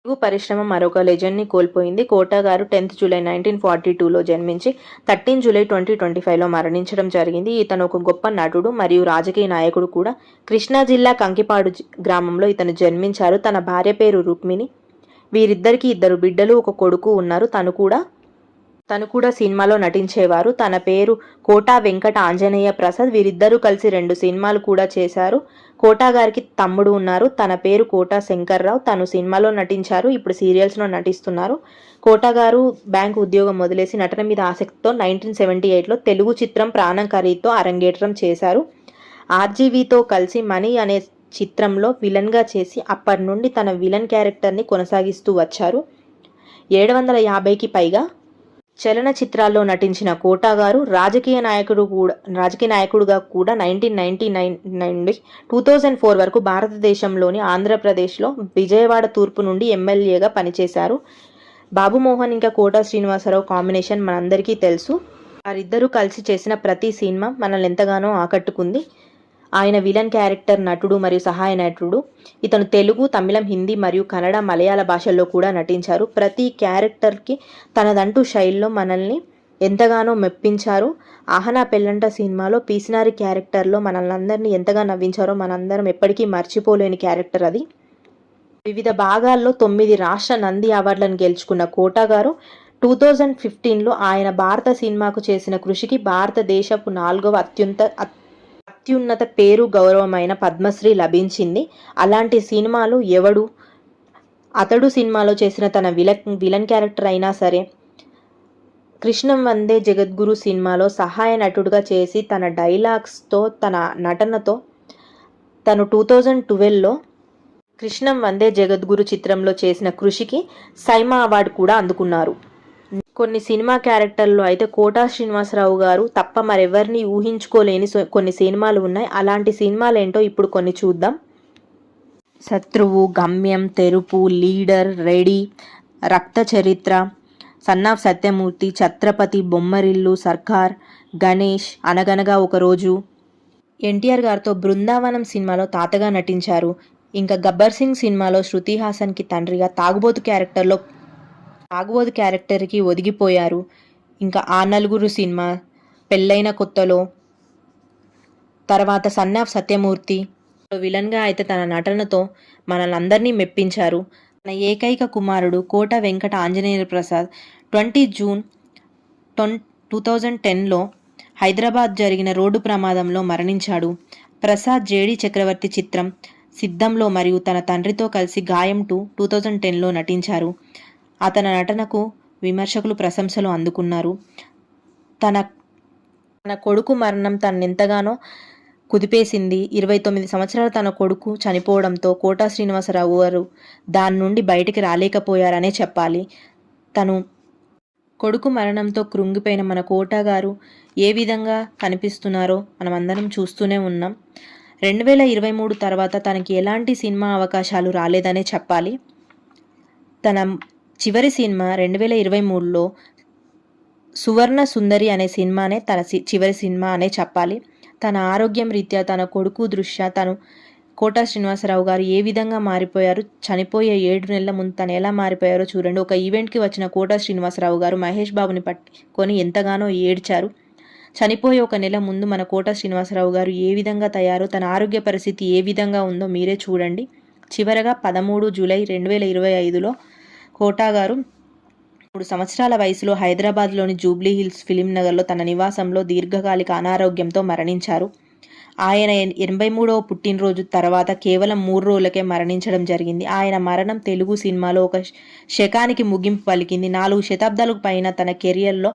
తెలుగు పరిశ్రమ మరొక లెజెండ్ని కోల్పోయింది. కోటా గారు 10th జూలై 1942లో జన్మించి 13 జూలై 2025లో మరణించడం జరిగింది. ఇతను ఒక గొప్ప నటుడు మరియు రాజకీయ నాయకుడు కూడా. కృష్ణా జిల్లా కంకిపాడు గ్రామంలో ఇతను జన్మించారు. తన భార్య పేరు రుక్మిణి. వీరిద్దరికీ 2 బిడ్డలు, ఒక కొడుకు ఉన్నారు. తను కూడా సినిమాలో నటించేవారు. తన పేరు కోటా వెంకట ఆంజనేయ ప్రసాద్. వీరిద్దరూ కలిసి 2 సినిమాలు కూడా చేశారు. కోటా గారికి తమ్ముడు ఉన్నారు. తన పేరు కోటా శంకర్రావు. తను సినిమాలో నటించారు. ఇప్పుడు సీరియల్స్లో నటిస్తున్నారు. కోటా గారు బ్యాంకు ఉద్యోగం వదిలేసి నటన మీద ఆసక్తితో 1978లో తెలుగు చిత్రం ప్రాణం ఖరీదుతో అరంగేట్రం చేశారు. ఆర్జీవీతో కలిసి మనీ అనే చిత్రంలో విలన్గా చేసి అప్పటి నుండి తన విలన్ క్యారెక్టర్ని కొనసాగిస్తూ వచ్చారు. 750కి పైగా చలనచిత్రాల్లో నటించిన కోటా గారు రాజకీయ నాయకుడుగా కూడా 1999 నుండి 2004 వరకు భారతదేశంలోని ఆంధ్రప్రదేశ్లో విజయవాడ తూర్పు నుండి ఎమ్మెల్యేగా పనిచేశారు. బాబు మోహన్ ఇంకా కోటా శ్రీనివాసరావు కాంబినేషన్ మనందరికీ తెలుసు. వారిద్దరూ కలిసి చేసిన ప్రతి సినిమా మనల్ని ఎంతగానో ఆకట్టుకుంది. ఆయన విలన్ క్యారెక్టర్ నటుడు మరియు సహాయ నటుడు. ఇతను తెలుగు, తమిళం, హిందీ మరియు కన్నడ, మలయాళ భాషల్లో కూడా నటించారు. ప్రతి క్యారెక్టర్కి తనదంటూ శైలిలో మనల్ని ఎంతగానో మెప్పించారు. ఆహనా పెళ్ళంట సినిమాలో పీసినారి క్యారెక్టర్లో మనల్ని ఎంతగా నవ్వించారో మనందరం ఎప్పటికీ మర్చిపోలేని క్యారెక్టర్ అది. వివిధ భాగాల్లో 9 రాష్ట్ర నంది అవార్డులను గెలుచుకున్న కోటా గారు 2015లో ఆయన భారత సినిమాకు చేసిన కృషికి భారతదేశపు 4వ అత్యున్నత పేరు గౌరవమైన పద్మశ్రీ లభించింది. అలాంటి సినిమాలు ఎవడు అతడు సినిమాలో చేసిన తన విలన్ క్యారెక్టర్ అయినా సరే, కృష్ణం వందే జగద్గురు సినిమాలో సహాయ నటుడుగా చేసి తన డైలాగ్స్తో తన నటనతో తను 2012లో కృష్ణం వందే జగద్గురు చిత్రంలో చేసిన కృషికి సైమా అవార్డు కూడా అందుకున్నారు. కొన్ని సినిమా క్యారెక్టర్లో అయితే కోటా శ్రీనివాసరావు గారు తప్ప మరెవరిని ఊహించుకోలేని కొన్ని సినిమాలు ఉన్నాయి. అలాంటి సినిమాలు ఏంటో ఇప్పుడు కొన్ని చూద్దాం. శత్రువు, గమ్యం, తెరుపు, లీడర్, రెడీ, రక్త చరిత్ర, సన్ ఆఫ్ సత్యమూర్తి, ఛత్రపతి, బొమ్మరిల్లు, సర్కార్, గణేష్, అనగనగా ఒకరోజు. ఎన్టీఆర్ గారితో బృందావనం సినిమాలో తాతగా నటించారు. ఇంకా గబ్బర్ సింగ్ సినిమాలో శృతి హాసన్కి తండ్రిగా తాగుబోతు క్యారెక్టర్కి ఒదిగిపోయారు. ఇంకా ఆ నలుగురు సినిమా, పెళ్ళైన కొత్తలో, తర్వాత సన్ ఆఫ్ సత్యమూర్తి విలన్గా అయితే తన నటనతో మనల్ని అందరినీ మెప్పించారు. తన ఏకైక కుమారుడు కోట వెంకట ఆంజనేయ ప్రసాద్ 20 జూన్ 2010లో హైదరాబాద్ జరిగిన రోడ్డు ప్రమాదంలో మరణించాడు. ప్రసాద్ జేడి చక్రవర్తి చిత్రం సిద్ధంలో మరియు తన తండ్రితో కలిసి గాయం 2010లో నటించారు. అతని నటనకు విమర్శకులు ప్రశంసలు అందుకున్నారు. తన కొడుకు మరణం తనెంతగానో కుదిపేసింది. 29 సంవత్సరాలు తన కొడుకు చనిపోవడంతో కోటా శ్రీనివాసరావు గారు దాని నుండి బయటికి రాలేకపోయారనే చెప్పాలి. తను కొడుకు మరణంతో కృంగిపోయిన మన కోటా గారు ఏ విధంగా కనిపిస్తున్నారో మనమందరం చూస్తూనే ఉన్నాం. 2023 తర్వాత తనకి ఎలాంటి సినిమా అవకాశాలు రాలేదనే చెప్పాలి. తన చివరి సినిమా 2023లో సువర్ణ సుందరి అనే సినిమానే తన చివరి సినిమా అనే చెప్పాలి. తన ఆరోగ్యం రీత్యా, తన కొడుకు దృష్ట్యా తను కోటా శ్రీనివాసరావు గారు ఏ విధంగా మారిపోయారు, చనిపోయే 7 నెలల ముందు తను ఎలా మారిపోయారో చూడండి. ఒక ఈవెంట్కి వచ్చిన కోటా శ్రీనివాసరావు గారు మహేష్ బాబుని పట్టుకొని ఎంతగానో ఏడ్చారు. చనిపోయే 1 నెల ముందు మన కోటా శ్రీనివాసరావు గారు ఏ విధంగా తయారో, తన ఆరోగ్య పరిస్థితి ఏ విధంగా ఉందో మీరే చూడండి. చివరగా 13 జూలై 2025లో కోటా గారు 3 సంవత్సరాల వయసులో హైదరాబాద్లోని జూబ్లీ హిల్స్ ఫిలిం నగర్లో తన నివాసంలో దీర్ఘకాలిక అనారోగ్యంతో మరణించారు. ఆయన 83వ పుట్టినరోజు తర్వాత కేవలం 3 రోజులకే మరణించడం జరిగింది. ఆయన మరణం తెలుగు సినిమాలో ఒక శకానికి ముగింపు పలికింది. 4 శతాబ్దాలకు పైన తన కెరియర్లో